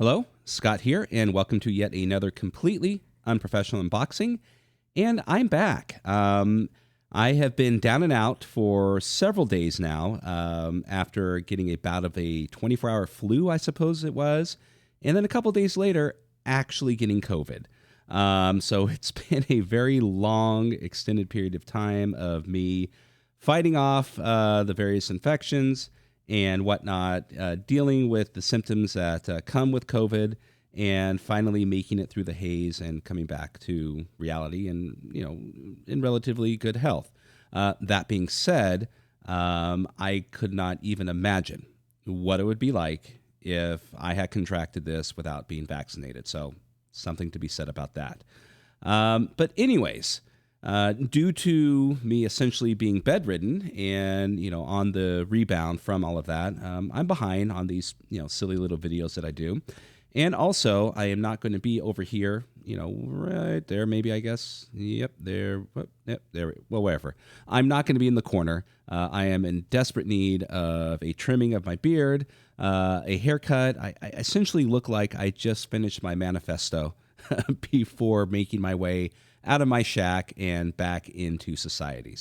Hello, Scott here, and welcome to yet another completely unprofessional unboxing. And I'm back. I have been down and out for several days now after getting a bout of a 24-hour flu, I suppose it was, and then a couple days later, actually getting COVID. So it's been a very long, extended period of time of me fighting off the various infections and whatnot, dealing with the symptoms that come with COVID, and finally making it through the haze and coming back to reality and, in relatively good health. That being said, I could not even imagine what it would be like if I had contracted this without being vaccinated. So something to be said about that. But anyways, due to me essentially being bedridden and, on the rebound from all of that, I'm behind on these, silly little videos that I do. And also, I am not going to be over here, right there, maybe, I guess. Yep, there. Yep, there. Well, wherever. I'm not going to be in the corner. I am in desperate need of a trimming of my beard, a haircut. I essentially look like I just finished my manifesto before making my way out of my shack and back into society.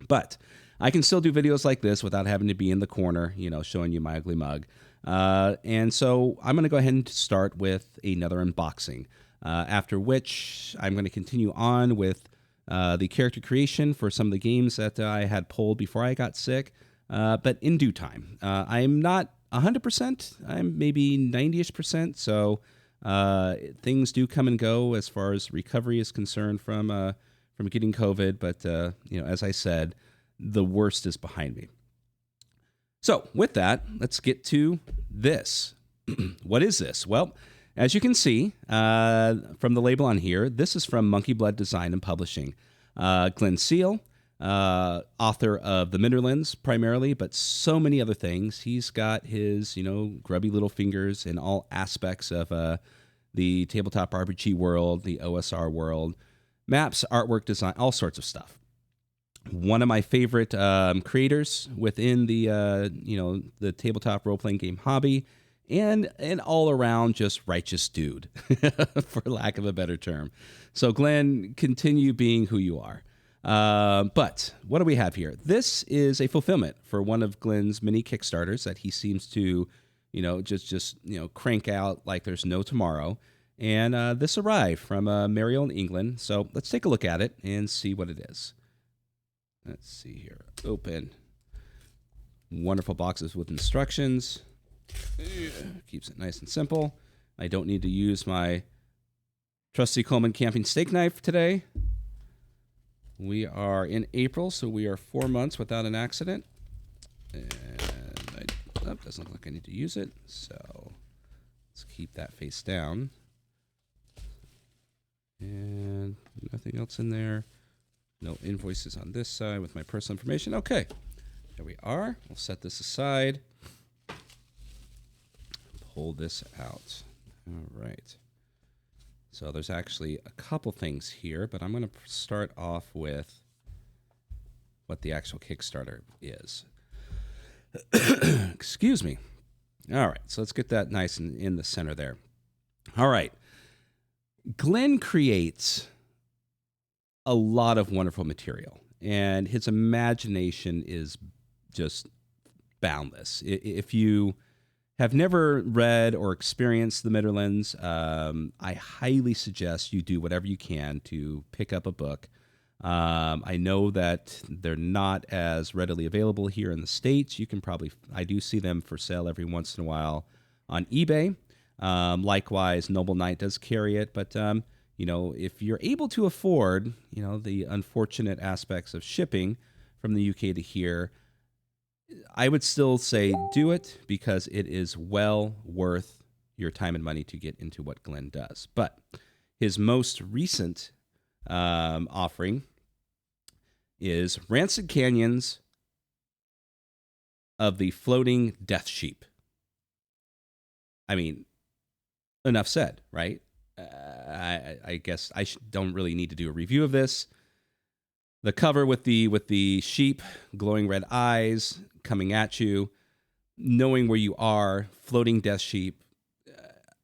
But I can still do videos like this without having to be in the corner, showing you my ugly mug. And so I'm going to go ahead and start with another unboxing, after which I'm going to continue on with the character creation for some of the games that I had pulled before I got sick, but in due time. I'm not 100%, I'm maybe 90-ish%, so things do come and go as far as recovery is concerned from getting COVID, but as I said, the worst is behind me. So with that, let's get to this. What is this? Well, as you can see from the label on here, this is from Monkeyblood Design Publishing. Glynn Seal, author of The Midderlands primarily, but so many other things. He's got his, grubby little fingers in all aspects of the tabletop RPG world, the OSR world, maps, artwork, design, all sorts of stuff. One of my favorite creators within the the tabletop role-playing game hobby, and an all-around just righteous dude, for lack of a better term. So Glynn, continue being who you are. But what do we have here? This is a fulfillment for one of Glynn's many Kickstarters that he seems to, just crank out like there's no tomorrow. And this arrived from Mariel in England. So let's take a look at it and see what it is. Let's see here. Open. Wonderful boxes with instructions. Keeps it nice and simple. I don't need to use my trusty Coleman camping steak knife today. We are in April, so we are 4 months without an accident. And doesn't look like I need to use it, so let's keep that face down. And nothing else in there. No invoices on this side with my personal information. Okay, there we are. We'll set this aside. Pull this out. All right. So there's actually a couple things here, but I'm going to start off with what the actual Kickstarter is. Excuse me. All right, so let's get that nice and in the center there. All right. Glynn creates a lot of wonderful material, and his imagination is just boundless. If you have never read or experienced The Midderlands, I highly suggest you do whatever you can to pick up a book. I know that they're not as readily available here in the States. You can I do see them for sale every once in a while on eBay. Likewise, Noble Knight does carry it, but if you're able to afford, the unfortunate aspects of shipping from the UK to here, I would still say do it, because it is well worth your time and money to get into what Glynn does. But his most recent offering is Rancid Canyons of the Floating Death Sheep. I mean, enough said, right? I guess I don't really need to do a review of this. The cover with the sheep, glowing red eyes coming at you, knowing where you are, floating death sheep.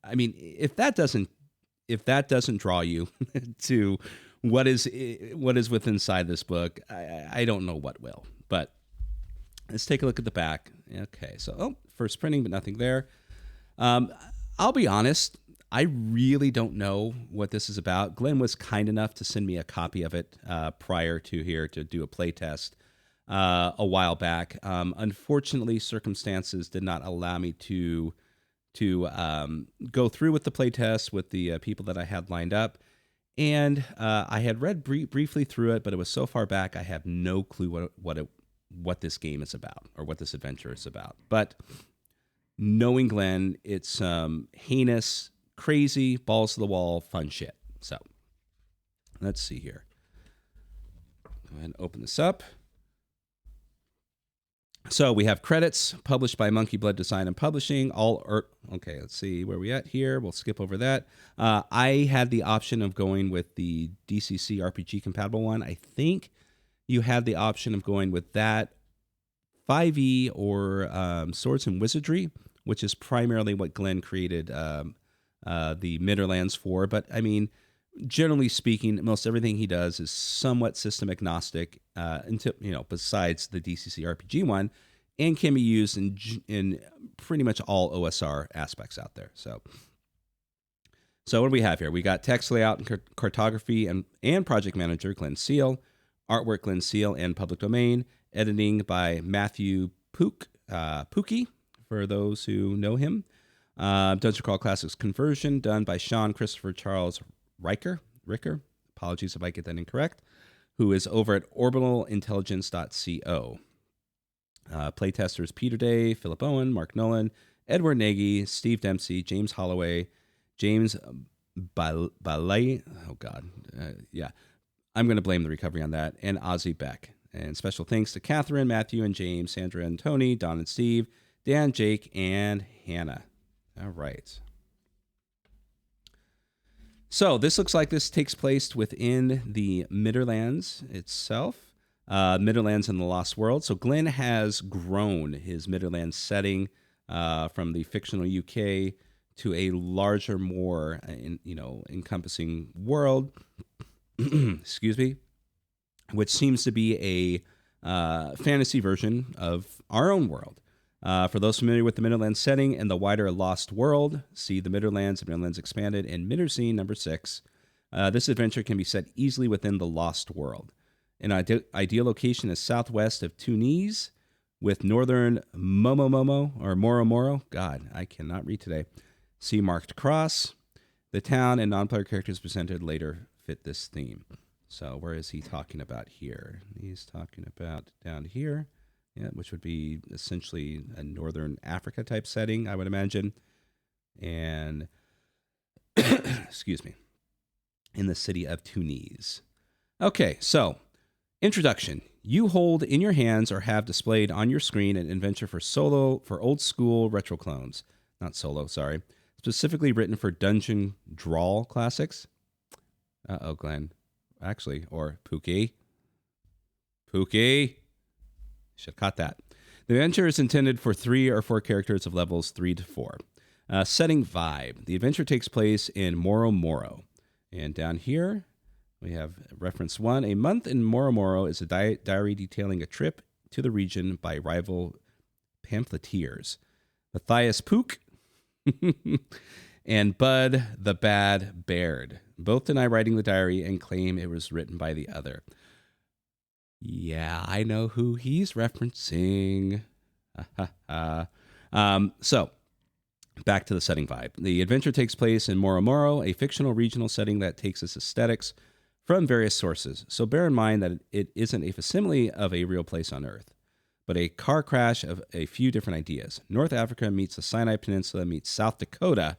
I mean, if that doesn't draw you to what is within inside this book, I don't know what will. But let's take a look at the back. Okay, so first printing, but nothing there. I'll be honest, I really don't know what this is about. Glynn was kind enough to send me a copy of it prior to here to do a play test a while back. Unfortunately, circumstances did not allow me to go through with the play test with the people that I had lined up. And I had read briefly through it, but it was so far back I have no clue what this game is about or what this adventure is about. But knowing Glynn, it's heinous, crazy, balls to the wall, fun shit. So let's see here. Go ahead and open this up. So we have credits published by Monkeyblood Design and Publishing. Okay, let's see where we at here. We'll skip over that. I had the option of going with the DCC RPG compatible one. I think you had the option of going with that 5e or Swords and Wizardry, which is primarily what Glynn created the Midderlands for. But I mean, generally speaking, most everything he does is somewhat system agnostic, until besides the DCC RPG one, and can be used in pretty much all OSR aspects out there. So what do we have here? We got text layout and cartography and project manager Glynn Seal, artwork Glynn Seal and public domain, editing by Matthew Pookie, for those who know him. Dungeon Crawl Classics conversion done by Sean Christopher Charles Ricker. Apologies if I get that incorrect. Who is over at orbitalintelligence.co. Playtesters Peter Day, Philip Owen, Mark Nolan, Edward Nagy, Steve Dempsey, James Holloway, James Balay. Oh, God. Yeah. I'm going to blame the recovery on that. And Ozzy Beck. And special thanks to Catherine, Matthew, and James, Sandra and Tony, Don and Steve, Dan, Jake, and Hannah. All right. So this looks like this takes place within the Midderlands itself. Midderlands in the Lost World. So Glynn has grown his Midderlands setting from the fictional UK to a larger, more encompassing world. Excuse me, which seems to be a fantasy version of our own world. For those familiar with the Midderlands setting and the wider Lost World, see the Midderlands and Midderlands Expanded and Middersea number 6. This adventure can be set easily within the Lost World. An ideal location is southwest of Tunis, with northern Moro. God, I cannot read today. See marked cross. The town and non-player characters presented later fit this theme. So where is he talking about here? He's talking about down here, which would be essentially a northern Africa type setting, I would imagine. And, excuse me, in the city of Tunis. Okay, so introduction. You hold in your hands or have displayed on your screen an adventure for old school retro clones. Not solo, sorry. Specifically written for Dungeon Drawl Classics. Uh-oh, Glenn. Actually, or Pookie. Should have caught that. The adventure is intended for 3 or 4 characters of levels 3 to 4. Setting vibe. The adventure takes place in Moro. And down here, we have reference 1. A month in Moro is a diary detailing a trip to the region by rival pamphleteers. Matthias Pook and Bud the Bad Baird. Both deny writing the diary and claim it was written by the other. Yeah, I know who he's referencing. So, back to the setting vibe. The adventure takes place in Moro, a fictional regional setting that takes its aesthetics from various sources. So bear in mind that it isn't a facsimile of a real place on Earth, but a car crash of a few different ideas. North Africa meets the Sinai Peninsula meets South Dakota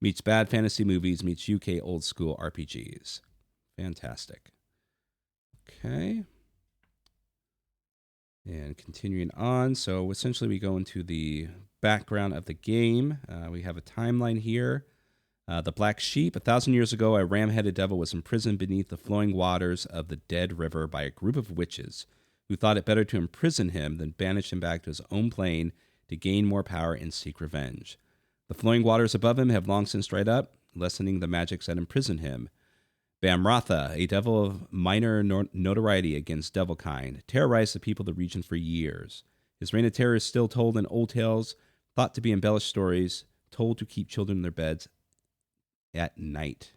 meets bad fantasy movies meets UK old school RPGs. Fantastic. Okay. And continuing on, so essentially we go into the background of the game. We have a timeline here. The Black Sheep. 1,000 years ago, a ram-headed devil was imprisoned beneath the flowing waters of the Dead River by a group of witches who thought it better to imprison him than banish him back to his own plane to gain more power and seek revenge. The flowing waters above him have long since dried up, lessening the magics that imprison him. Bamratha, a devil of minor notoriety against devilkind, terrorized the people of the region for years. His reign of terror is still told in old tales, thought to be embellished stories, told to keep children in their beds at night.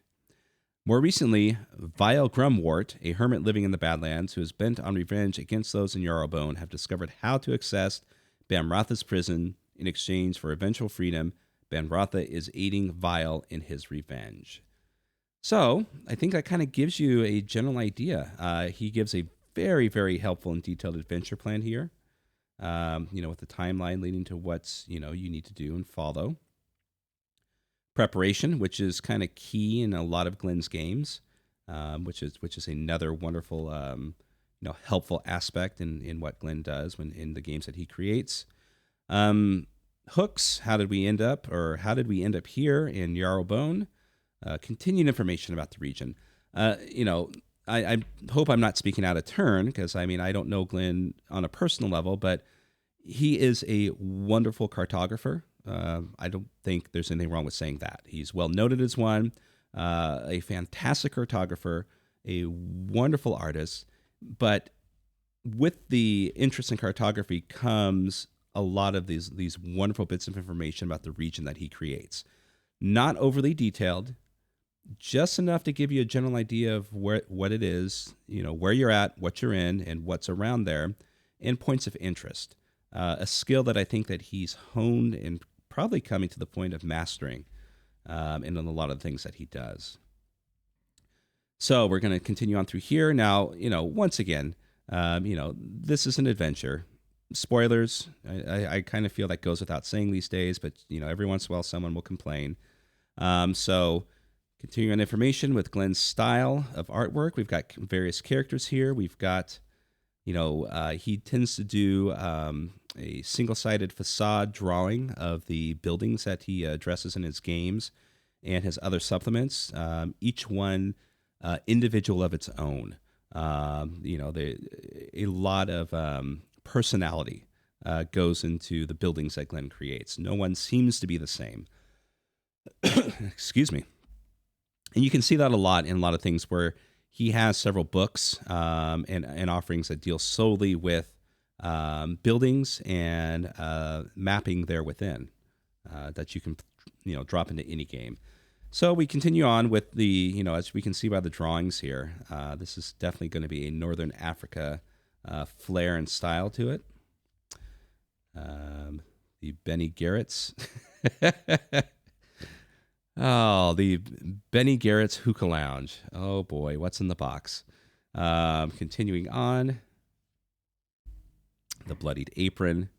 More recently, Vile Grumwort, a hermit living in the Badlands who is bent on revenge against those in Yarrowbone, have discovered how to access Bamratha's prison in exchange for eventual freedom. Bamratha is aiding Vile in his revenge. So I think that kind of gives you a general idea. He gives a very, very helpful and detailed adventure plan here, with the timeline leading to what's, you need to do and follow. Preparation, which is kind of key in a lot of Glynn's games, which is another wonderful, helpful aspect in what Glynn does in the games that he creates. Hooks, how did we end up here in Yarrowbone? Continued information about the region. I hope I'm not speaking out of turn because, I don't know Glynn on a personal level, but he is a wonderful cartographer. I don't think there's anything wrong with saying that. He's well noted as one, a fantastic cartographer, a wonderful artist, but with the interest in cartography comes a lot of these wonderful bits of information about the region that he creates. Not overly detailed, just enough to give you a general idea of what it is, where you're at, what you're in, and what's around there, and points of interest. A skill that I think that he's honed and probably coming to the point of mastering in a lot of the things that he does. So we're going to continue on through here. Now, once again, this is an adventure. Spoilers, I kind of feel that goes without saying these days, but, every once in a while someone will complain. So continuing on information with Glynn's style of artwork, we've got various characters here. We've got, he tends to do a single-sided facade drawing of the buildings that he addresses in his games and his other supplements, each one individual of its own. A lot of personality goes into the buildings that Glynn creates. No one seems to be the same. Excuse me. And you can see that a lot in a lot of things where he has several books and offerings that deal solely with buildings and mapping there within that you can, drop into any game. So we continue on with the, as we can see by the drawings here, this is definitely going to be a Northern Africa flair and style to it. The Benny Garrett's. Oh, the Benny Garrett's Hookah Lounge. Oh boy, what's in the box? Continuing on. The Bloodied Apron.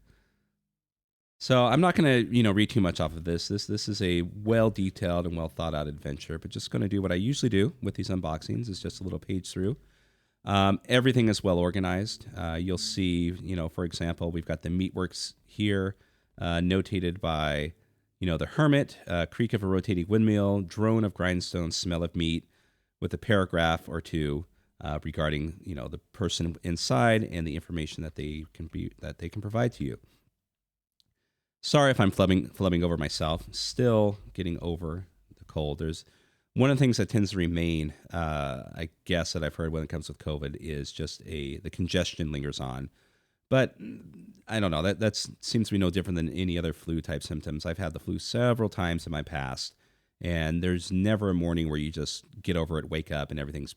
So I'm not going to, read too much off of this. This is a well-detailed and well-thought-out adventure, but just going to do what I usually do with these unboxings is just a little page through. Everything is well organized. You'll see, for example, we've got the meatworks here, notated by, the hermit, creak of a rotating windmill, drone of grindstones, smell of meat, with a paragraph or two regarding, the person inside and the information that they can provide to you. Sorry if I'm flubbing over myself. Still getting over the cold. There's one of the things that tends to remain, I guess, that I've heard when it comes with COVID is just the congestion lingers on. But I don't know. That seems to be no different than any other flu-type symptoms. I've had the flu several times in my past, and there's never a morning where you just get over it, wake up, and everything's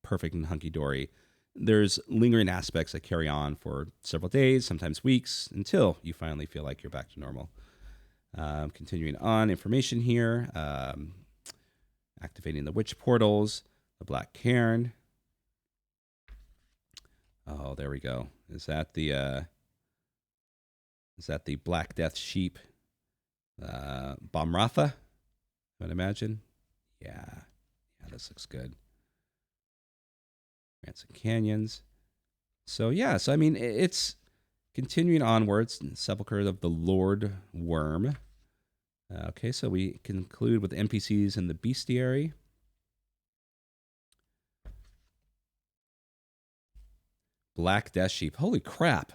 perfect and hunky-dory. There's lingering aspects that carry on for several days, sometimes weeks, until you finally feel like you're back to normal. Continuing on, information here. Activating the witch portals, the Black Cairn. Oh, there we go. Is that the Black Death Sheep? Bamratha, I would imagine. Yeah, this looks good. Rancid Canyons. So it's continuing onwards. Sepulchre of the Lord Worm. Okay, so we conclude with NPCs in the bestiary. Black Death Sheep. Holy crap.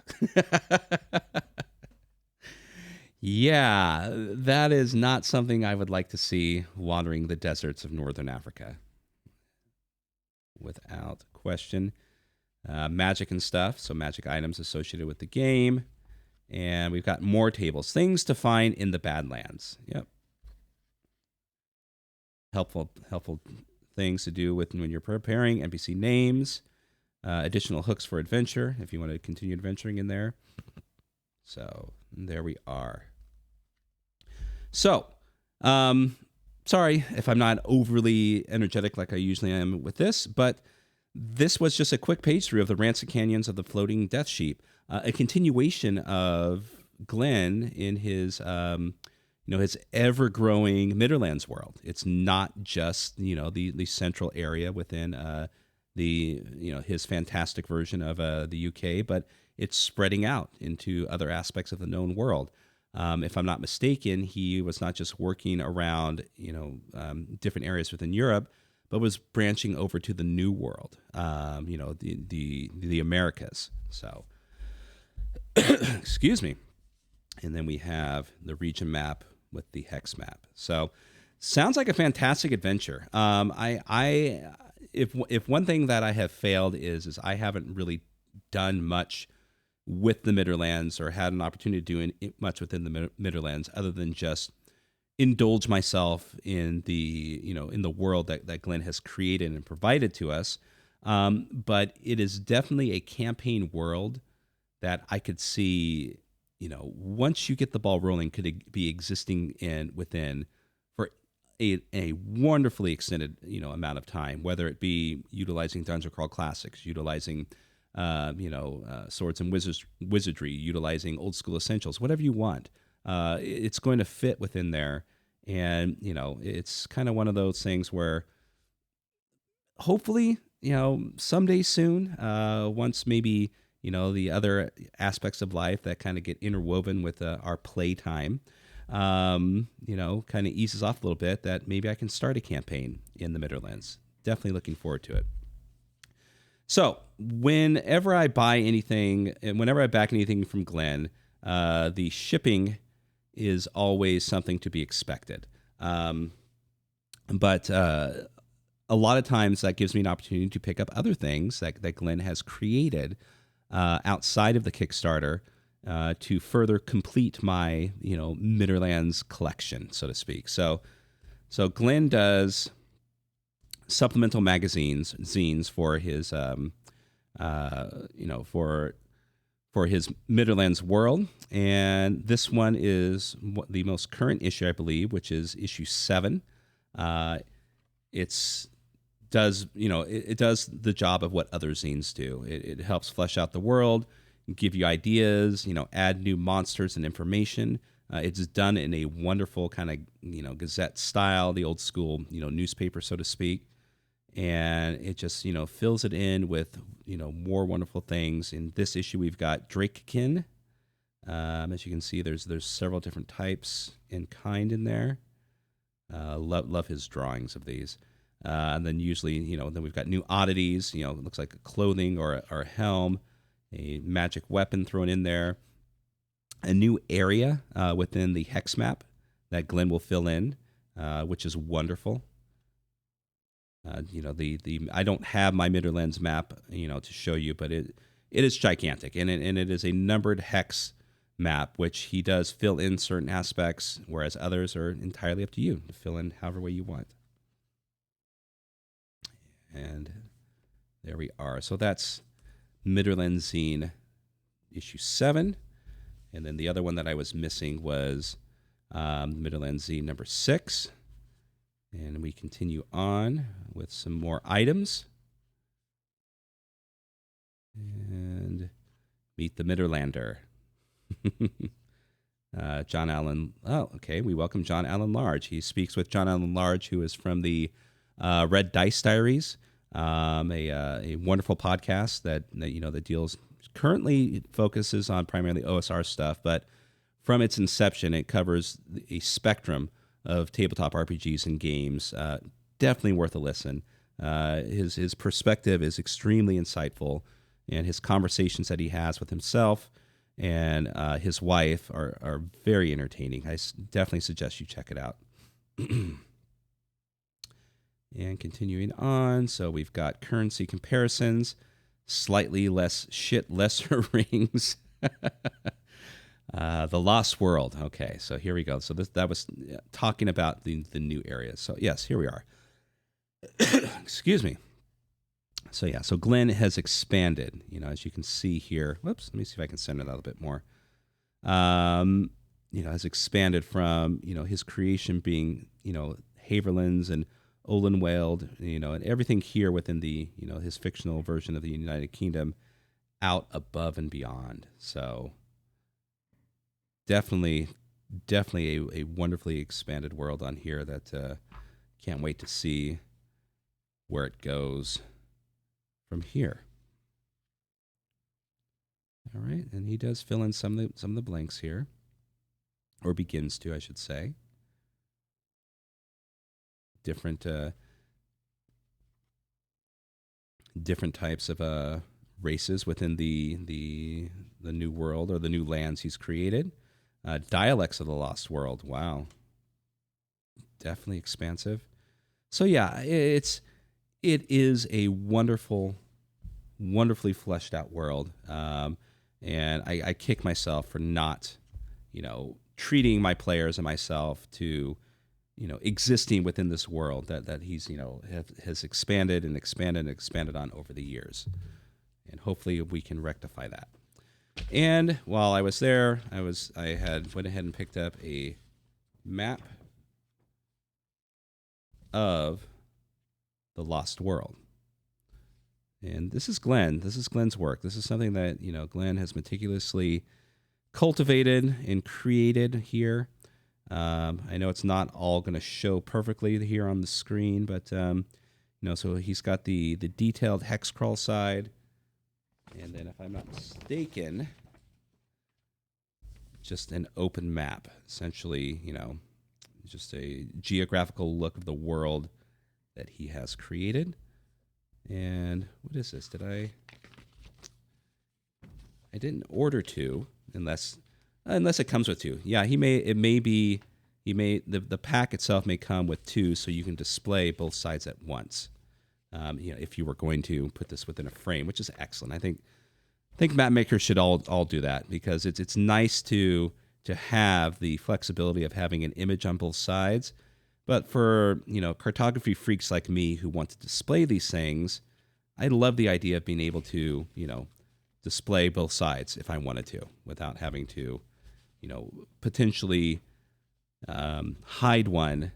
Yeah, that is not something I would like to see wandering the deserts of northern Africa, without question. Magic and stuff, so magic items associated with the game. And we've got more tables, things to find in the Badlands. Yep. Helpful things to do with when you're preparing NPC names. Additional hooks for adventure if you want to continue adventuring in there. So there we are. So, sorry if I'm not overly energetic like I usually am with this, but this was just a quick page through of the Rancid Canyons of the Floating Death Sheep, a continuation of Glynn in his his ever-growing Midderlands world. It's not just the central area within his fantastic version of the UK, but it's spreading out into other aspects of the known world. If I'm not mistaken, he was not just working around different areas within Europe, but was branching over to the New World, the Americas. So, excuse me. And then we have the region map with the hex map. So, sounds like a fantastic adventure. If one thing that I have failed is I haven't really done much with the Midderlands or had an opportunity to do much within the Midderlands other than just indulge myself in the world that Glynn has created and provided to us. But it is definitely a campaign world that I could see, once you get the ball rolling, could be existing within for a wonderfully extended, amount of time, whether it be utilizing Dungeon Crawl Classics, utilizing swords and wizardry, utilizing old school essentials, whatever you want. It's going to fit within there. And, it's kind of one of those things where hopefully, someday soon, once maybe, the other aspects of life that kind of get interwoven with our playtime, kind of eases off a little bit, that maybe I can start a campaign in the Midderlands. Definitely looking forward to it. So whenever I buy anything and whenever I back anything from Glynn, the shipping is always something to be expected. But a lot of times that gives me an opportunity to pick up other things that Glynn has created outside of the Kickstarter to further complete my, Midderlands collection, so to speak. So Glynn does supplemental zines for his, for his Midderlands world. And this one is the most current issue, I believe, which is issue 7. It does the job of what other zines do. It helps flesh out the world, give you ideas, add new monsters and information. It's done in a wonderful kind of, Gazette style, the old school, newspaper, so to speak. And it just, fills it in with, more wonderful things. In this issue, we've got Drakekin. As you can see, there's several different types and kind in there. Love his drawings of these. And then usually, then we've got new oddities, it looks like clothing or a helm, a magic weapon thrown in there, a new area within the hex map that Glynn will fill in, which is wonderful. I don't have my Midderlands map, to show you, but it is gigantic, and it is a numbered hex map, which he does fill in certain aspects, whereas others are entirely up to you to fill in however way you want. And there we are. So that's Midderlands Zine issue 7, and then the other one that I was missing was Midderlands Zine number 6. And we continue on with some more items. And meet the Midderlander. John Allen. Oh, okay. We welcome John Allen Large. He speaks with John Allen Large, who is from the Red Dice Diaries, a wonderful podcast that deals currently focuses on primarily OSR stuff, but from its inception, it covers a spectrum of tabletop RPGs and games. Definitely worth a listen. His perspective is extremely insightful, and his conversations that he has with himself and his wife are very entertaining. I definitely suggest you check it out. And continuing on, so we've got currency comparisons, slightly less shit, lesser rings. The Lost World. Okay, so here we go. So that was talking about the new areas. So yes, here we are. Excuse me. So yeah, so Glynn has expanded, as you can see here. Whoops, let me see if I can center that a little bit more. Has expanded from, his creation being, Haverlands and Olenwald, and everything here within the, his fictional version of the United Kingdom out above and beyond. So definitely a wonderfully expanded world on here that can't wait to see where it goes from here. All right, and he does fill in some of the blanks here, or begins to, I should say. Different types of races within the new world, or the new lands he's created. Dialects of the Lost World. Wow, definitely expansive. So yeah, it is a wonderfully fleshed out world, and I kick myself for not, treating my players and myself to, existing within this world that he's, has expanded and expanded and expanded on over the years, and hopefully we can rectify that. And while I was there, I went ahead and picked up a map of the Lost World. And this is Glynn. This is Glynn's work. This is something that, Glynn has meticulously cultivated and created here. I know it's not all going to show perfectly here on the screen, but, so he's got the detailed hex crawl side. And then, if I'm not mistaken, just an open map, essentially, just a geographical look of the world that he has created. And what is this? I didn't order two, unless it comes with two. Yeah, the pack itself may come with two, so you can display both sides at once. If you were going to put this within a frame, which is excellent. I think map makers should all do that, because it's nice to have the flexibility of having an image on both sides. But for, cartography freaks like me who want to display these things, I love the idea of being able to, display both sides if I wanted to, without having to, potentially hide one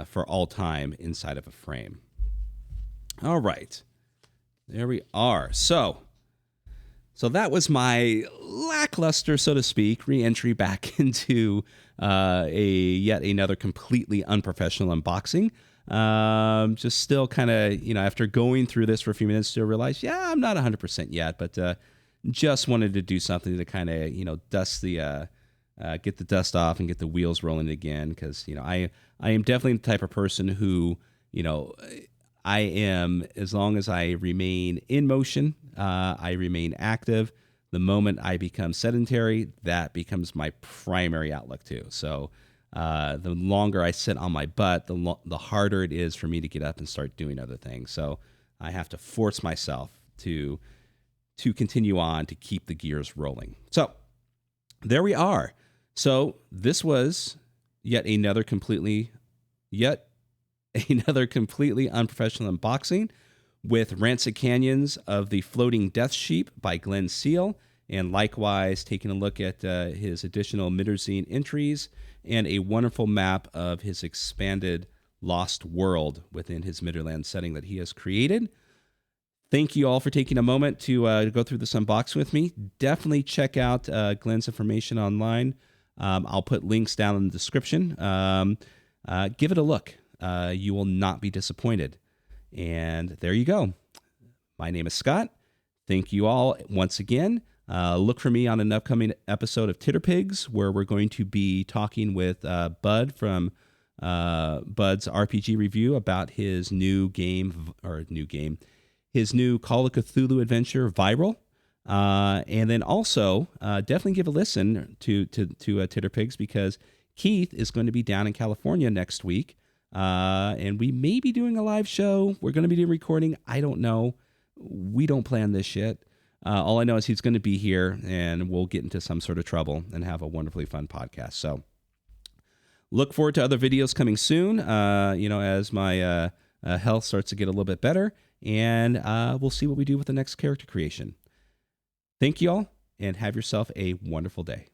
for all time inside of a frame. All right, there we are. So that was my lackluster, so to speak, re-entry back into yet another completely unprofessional unboxing. Just still kind of, after going through this for a few minutes, still realize, yeah, I'm not 100% yet, but just wanted to do something to kind of, dust the, get the dust off and get the wheels rolling again, because, I am definitely the type of person who, I am, as long as I remain in motion, I remain active. The moment I become sedentary, that becomes my primary outlook too. So the longer I sit on my butt, the harder it is for me to get up and start doing other things. So I have to force myself to continue on, to keep the gears rolling. So there we are. So this was yet another completely unprofessional unboxing with Rancid Canyons of the Floating Death Sheep by Glynn Seal, and likewise taking a look at his additional Midderzine entries and a wonderful map of his expanded Lost World within his Midderland setting that he has created. Thank you all for taking a moment to go through this unboxing with me. Definitely check out Glynn's information online. I'll put links down in the description. Give it a look. You will not be disappointed. And there you go. My name is Scott. Thank you all once again. Look for me on an upcoming episode of Titterpigs, where we're going to be talking with Bud from Bud's RPG review about his new game, his new Call of Cthulhu adventure, Viral. And then also definitely give a listen to Titter Pigs, because Keith is going to be down in California next week. And we may be doing a live show. We're going to be doing recording. I don't know. We don't plan this shit. All I know is he's going to be here, and we'll get into some sort of trouble and have a wonderfully fun podcast. So look forward to other videos coming soon, as my health starts to get a little bit better, and we'll see what we do with the next character creation. Thank you all, and have yourself a wonderful day.